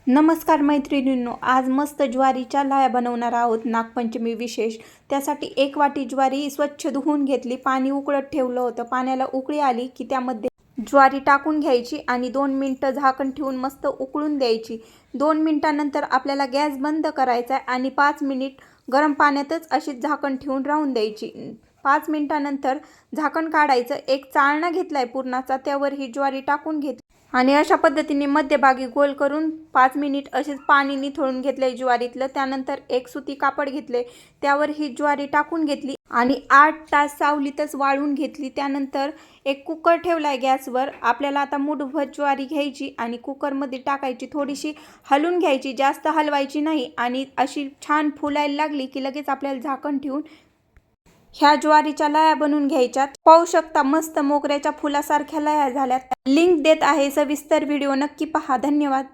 नमस्कार मैत्रिणींनो, आज मस्त ज्वारीच्या लाह्या बनवणार आहोत. नागपंचमी विशेष. त्यासाठी 1 वाटी ज्वारी स्वच्छ धुवून घेतली. पाणी उकळत ठेवलं होतं. पाण्याला उकळी आली की त्यामध्ये ज्वारी टाकून घ्यायची आणि 2 मिनिटं झाकण ठेवून मस्त उकळून द्यायची. 2 मिनिटांनंतर आपल्याला गॅस बंद करायचा आहे आणि 5 मिनिट गरम पाण्यातच अशीच झाकण ठेवून राहून द्यायची. 5 मिनिटांनंतर झाकण काढायचं. एक चाळणा घेतलाय पुरणाचा, त्यावर ही ज्वारी टाकून घेतली आणि अशा पद्धतीने मध्यभागी गोल करून 5 मिनिट असेच पाणी निथळून घेतले ज्वारीतलं. त्यानंतर एक सुती कापड घेतले, त्यावर ही ज्वारी टाकून घेतली आणि 8 तास सावलीतच वाळवून घेतली. त्यानंतर एक कुकर ठेवलाय गॅसवर. आपल्याला आता मूठभर ज्वारी घ्यायची आणि कुकरमध्ये टाकायची. थोडीशी हलवून घ्यायची, जास्त हलवायची नाही. आणि अशी छान फुलायला लागली की लगेच आपल्याला झाकण ठेवून ह्या ज्वारीच्या लाह्या बनवून घ्यायच्यात. पाहू शकता मस्त मोगऱ्याच्या फुलासारख्या लाह्या झाल्यात. लिंक देत आहे, सविस्तर व्हिडिओ नक्की पहा. धन्यवाद.